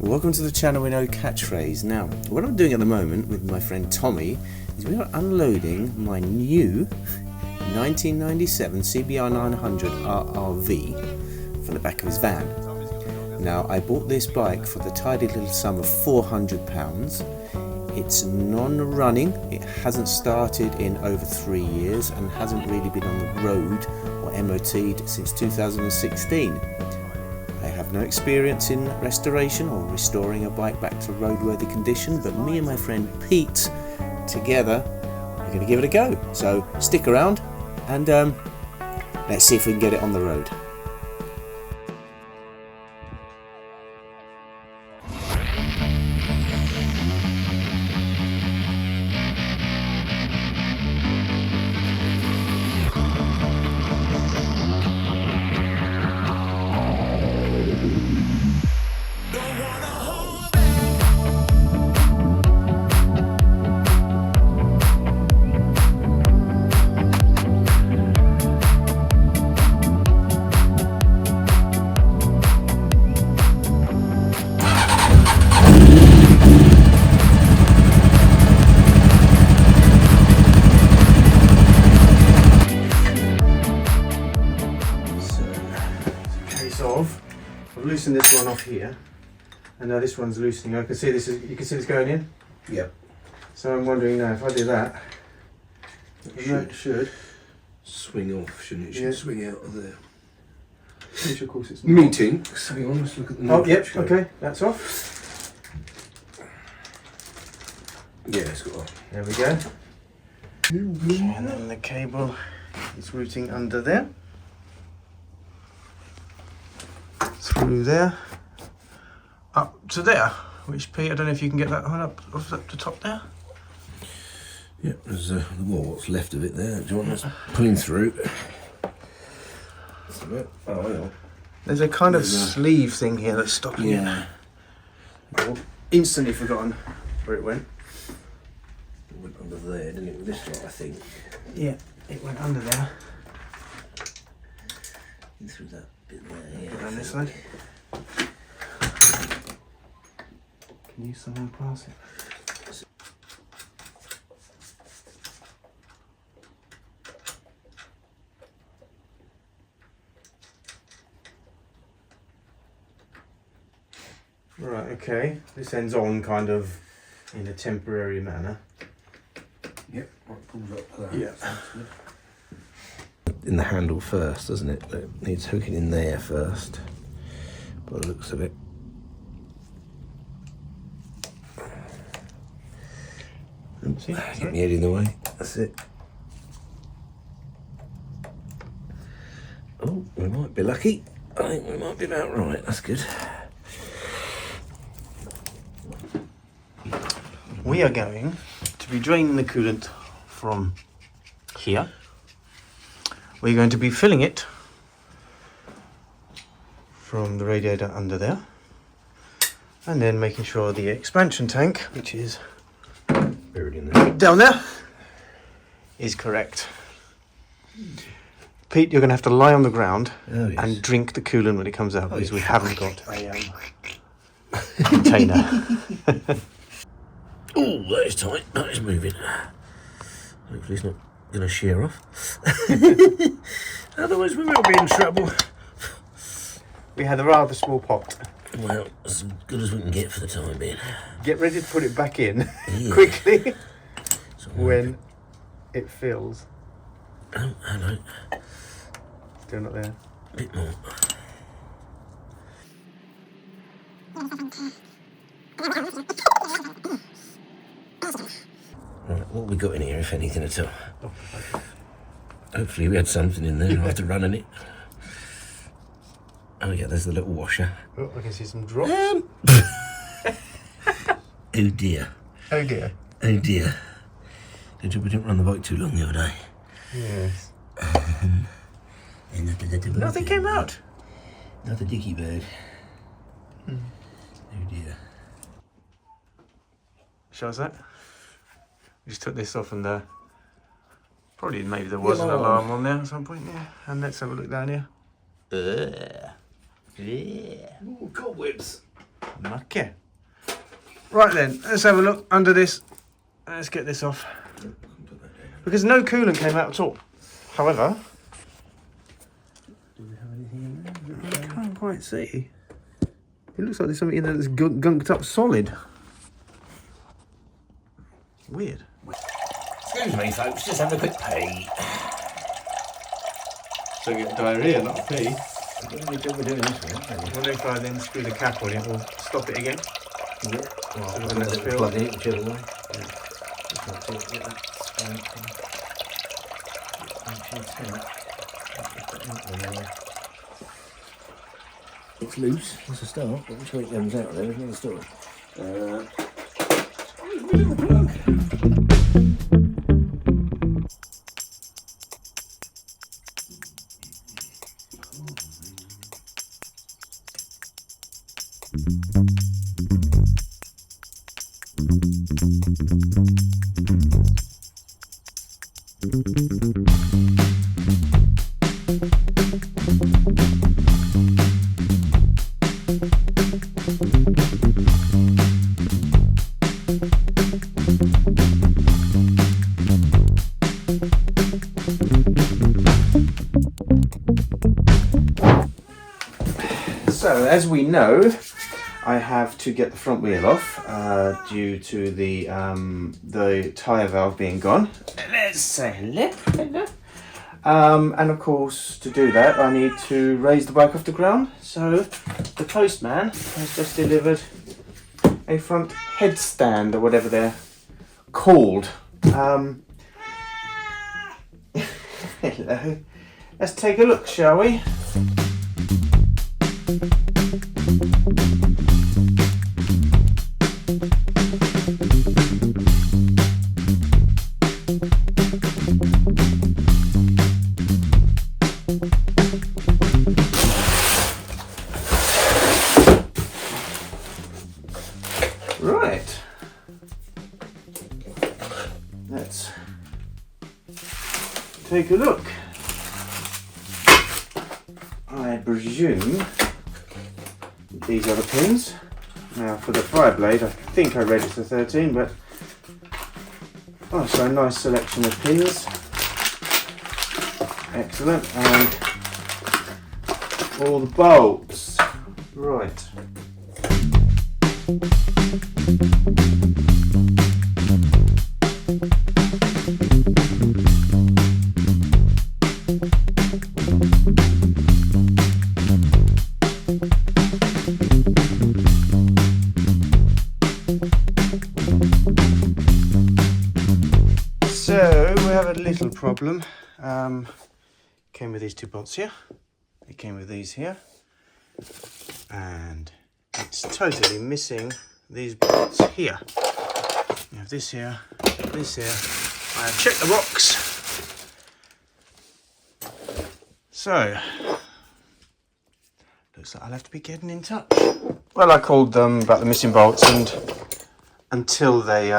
Welcome to the channel with no catchphrase. Now, what I'm doing at the moment with my friend Tommy is we are unloading my new 1997 CBR900RR-V from the back of his van. Now, I bought this bike for the tidy little sum of £400. It's non-running, it hasn't started in over 3 years and hasn't really been on the road or MOT'd since 2016. I have no experience in restoration or restoring a bike back to roadworthy condition, but me and my friend Pete together are going to give it a go. So stick around and let's see if we can get it on the road. I've loosened this one off here, and now this one's loosening. I can see this is. You can see this going in. Yep. So I'm wondering now if I do that, it should swing off, shouldn't it? It should swing out of there. Which of course it's meeting. So let's look at the. Oh yep. Okay, that's off. Yeah, it's got off. There we go. And then the cable is routing under there. Through there, up to there, which Pete, I don't know if you can get that one up the top there. Yeah, there's what's left of it there. Do you want us pulling through? Oh, yeah. There's a kind of sleeve thing here that's stopping it. Oh, instantly forgotten where it went. It went under there, didn't it? With this lot, I think. Yeah, it went under there. And through that bit there. Yeah. Put it on this side. Can you someone pass it? Right, okay. This ends on kind of in a temporary manner. Yep, right, pulls up to that. Yeah. In the handle first, doesn't it? It needs hooking in there first, by the looks of it. Oops, get my head in the way. That's it. Oh, we might be lucky. I think we might be about right. That's good. We are going to be draining the coolant from here. We're going to be filling it from the radiator under there, and then making sure the expansion tank, which is buried in there, down there, is correct. Pete, you're going to have to lie on the ground and drink the coolant when it comes out, because we haven't got a container. Oh, that is tight. That is moving. Hopefully it's not going to shear off. Otherwise we will be in trouble. We had a rather small pot. Well, as good as we can get for the time being. Get ready to put it back in quickly when it fills. Oh, hello. Still not there. A bit more. Right, what have we got in here, if anything at all? Hopefully we had something in there after running it. Oh yeah, there's the little washer. Oh, I can see some drops. Oh dear. Oh dear. Oh dear. We didn't run the bike too long the other day. Yes. Nothing came out. Not a dicky bird. Oh dear. Shows that. We just took this off and probably maybe there was an alarm on there at some point, yeah. And let's have a look down here. Ooh, cobwebs. Okay. Right then, let's have a look under this. Let's get this off. Because no coolant came out at all. However, Do we have anything in there? I can't quite see. It looks like there's something in there that's gunked up solid. Weird. Excuse me, folks, just having a quick pee. So you get diarrhea, not a pee. We're doing this one, aren't we? Wonder if I then screw the cap on it or stop it again. Yeah. Well, So we're let's going to fill. plug in it whichever way. Yeah. Just want to get that spank in. Actually, it's loose, that's a start, but which way it comes out there is another story. Little plug. So, as we know, I have to get the front wheel off due to the tyre valve being gone. Let's say hello. And of course, to do that, I need to raise the bike off the ground. So, the postman has just delivered a front headstand, or whatever they're called. Hello. Let's take a look, shall we? Right. Let's take a look. I presume these are the pins. Now for the Fireblade, I think I read it's a 13, but oh, so a nice selection of pins. Excellent, and all the bolts. Right. So we have a little problem. Came with these two bolts here. It came with these here, and it's totally missing these bolts here. You have this here, this here. I have checked the box. So looks like I'll have to be getting in touch. Well, I called them about the missing bolts, and until they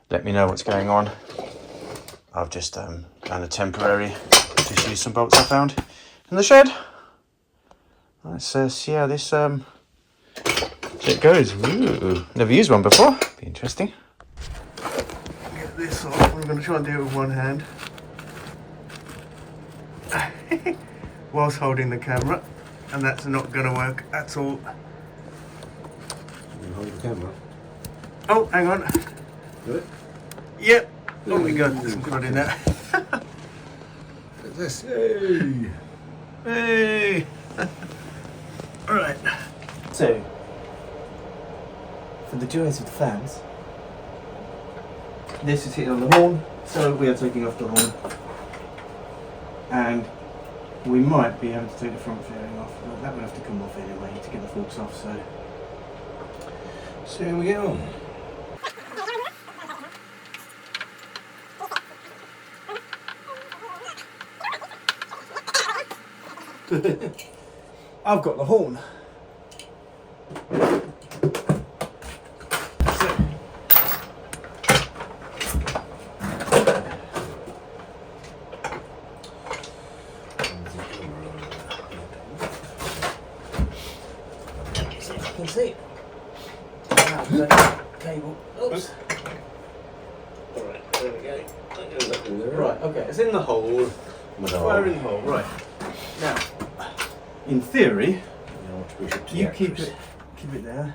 let me know what's going on, I've just done a temporary, just used some bolts I found in the shed. Let's see how this shit goes. Ooh, never used one before. Be interesting. Get this off. I'm going to try and do it with one hand, whilst holding the camera, and that's not going to work at all. You hold the camera. Oh, hang on. Do it. Yep. Oh my god, there's some blood in there. What's this? Hey! Hey! Alright. So, for the joys of the fans, this is hitting on the horn, so we are taking off the horn. And we might be able to take the front fairing off, but that would have to come off anyway to get the forks off, so. See how we get on. I've got the horn. You can see it. Cable. Oops. Alright, there we go. That goes up in there. Right, okay, it's in the hole. Fire in the hole, right. Now, in theory, you keep it there.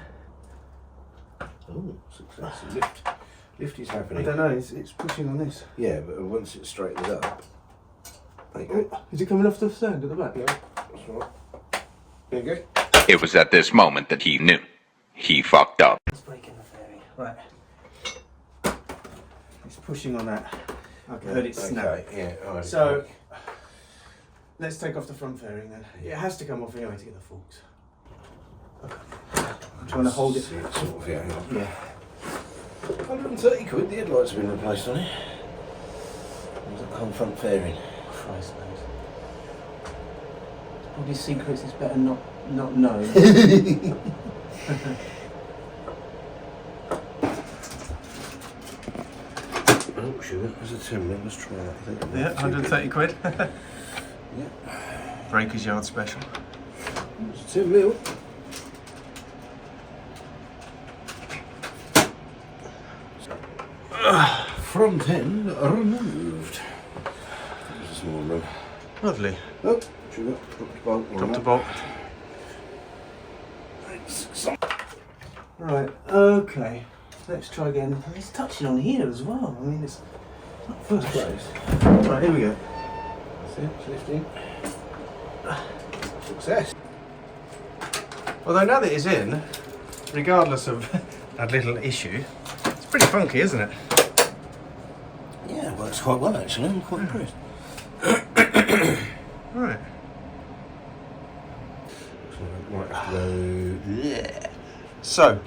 Oh, success. Lift is I happening. don't know, it's pushing on this. Yeah, but once it straightens up. There you go. Is it coming off the stand at the back? No, that's right. There you go. It was at this moment that he knew. He fucked up. It's breaking the fairing. Right. It's pushing on that. Okay, I heard it snap. Okay, yeah, alright. So, let's take off the front fairing then. It has to come off anyway to get the forks. Okay. I'm trying to hold it. Sort of, yeah. Yeah. 130 quid, the headlights have been replaced on it. There's the whole front fairing. Christ knows. All these secrets is better not know. Oh, sugar, there's a 10 minute, let's try that. I think Yeah, 130 quid. Yeah. Breakers Yard special. It's a 10 mil. Front end removed. There's a small room. Lovely. Oh, sugar, drop the bolt. Drop the bolt. Right, okay. Let's try again. It's touching on here as well. I mean, it's not first place. Right, here we go. That's it, it's lifting. Success. Although now that it's in, regardless of that little issue, it's pretty funky, isn't it? Yeah, it works quite well actually. I'm quite impressed. Right. So we might have to go. Yeah. So,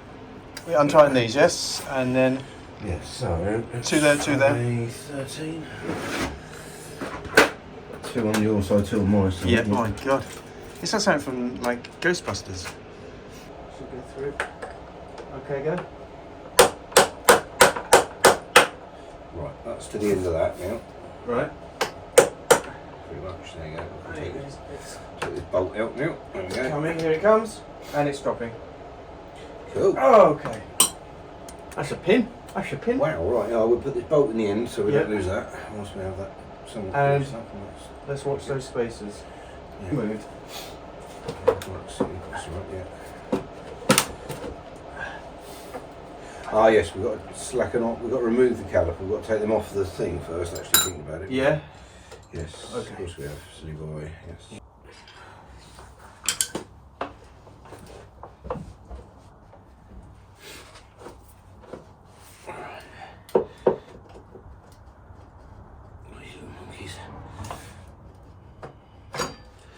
we untighten these, yes? And then Yes, so. Two there, two there. 13. 2 on your side, 2 on my side. yeah, my god. It's like something from, like, Ghostbusters. Should go through. Okay, go. Right, that's to the end of that now. Right. Pretty much, there you go. We'll take this bolt out now. There we go. Coming, here it comes. And it's dropping. Cool. Oh, okay. That's a pin. That's a pin. Wow, right, yeah, we'll put this bolt in the end so we Yep. don't lose that. Once we have that somewhat And close up, and that's- let's watch those spaces. yeah. Moved. Right, so that's right, yeah. Ah yes, we've got to slacken off, we've got to remove the caliper, we've got to take them off the thing first, actually think about it. Yeah? Yes, Okay. of course we have, silly boy, yes.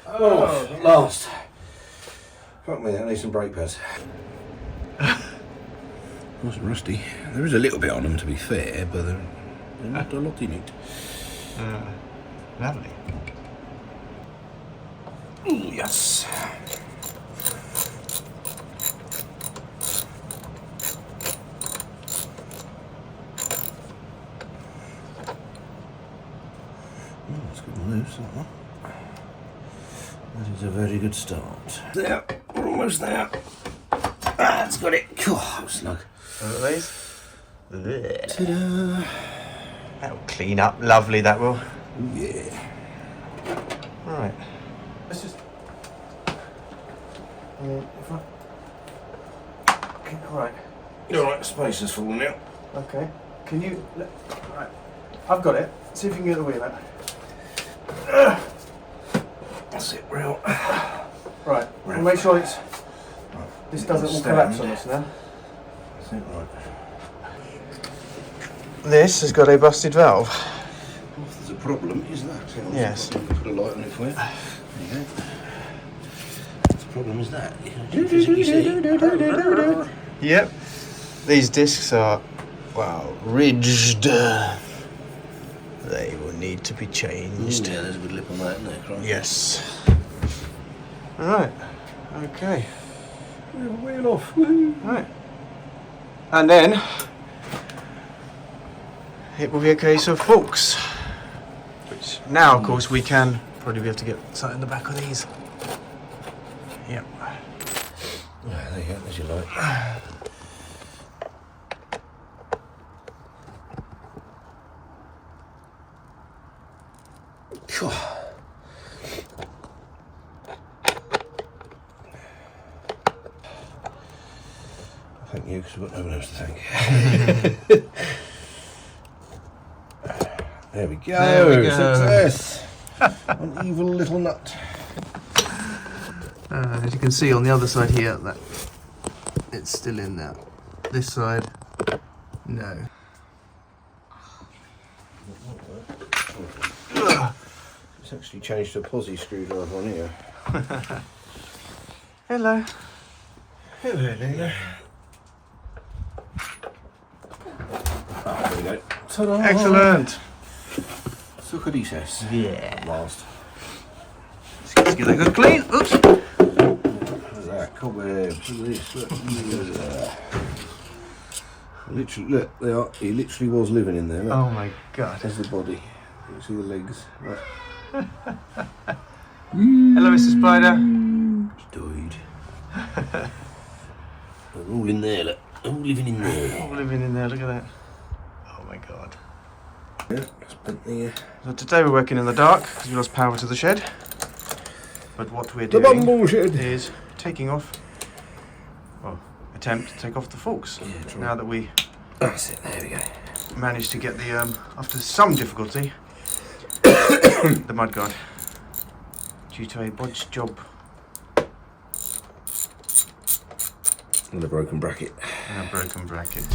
Oh, at last. Fuck me, that needs some brake pads. Nice and rusty. There is a little bit on them, to be fair, but they're not a lot in it. Lovely. Ooh, yes. It's good and loose, that one. That is a very good start. There, we're almost there. Ah, it's got it. Oh, that was snug. Look at these. Ta-da. That'll clean up. Lovely, that will. Ooh, yeah. Right. Let's just. If I... Okay, right. All right, space is full now. Okay. Can you. Right. I've got it. See if you can get the wheel out. That's it, real. Right. We'll make sure it's. This doesn't all collapse on us now. That's it, right. This has got a busted valve. Well, if there's a problem, is that? Yes. Put a light on it for you. There you go. The problem is that. You can physically see. Yep. These discs are, well, ridged. They will need to be changed. Yeah, there's a good lip on that, isn't there, Christ? Yes. Right. Okay. We're wheel off. Woohoo. Right. And then it will be a case of forks. Which now, of course, we can probably be able to get something in the back of these. Yep. Yeah, there you go, as you like. Phew. Thank you, because I've got no one else to thank. There we go. There we go. Success. An evil little nut. As you can see on the other side here, that it's still in there. This side, no. It's actually changed to a posi screwdriver on here. Hello. Hello, Nina. There we go. Ta-da! Excellent. Sucadices. Yeah. Last. Let's get that good clean. Oops. Look at that, cobwebs. Look at this. Look. Literally, look, they are. He literally was living in there. Look. Oh my god. There's the body. You see the legs. Right. Hello, Mr. Spider. It's died. They're all in there, look. All living in there. All living in there, look at that. Oh my god. Yeah, spent the So today we're working in the dark because we lost power to the shed. But what we're the doing bumble shed. is taking off, well, attempt to take off the forks. Yeah, true. Now that we That's it, there we go. managed to get the, after some difficulty, the mudguard due to a bodged job. And a broken bracket. And a broken bracket.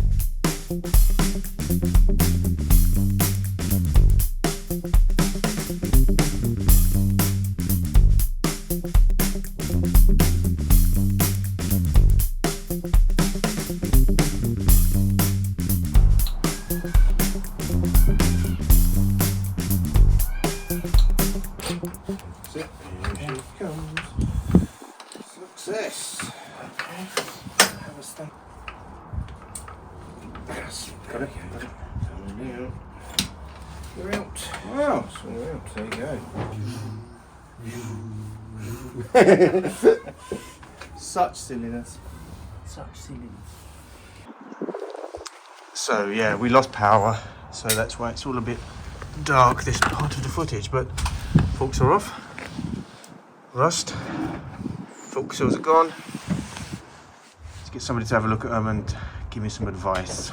That's it. Here she comes. Success. Have a stamp. Yes, got it. Coming out. You're out. Wow, so we're out. There you go. Such silliness. So yeah, we lost power, so that's why it's all a bit dark, this part of the footage, but forks are off. Rust. Fork seals are gone. Let's get somebody to have a look at them and give me some advice.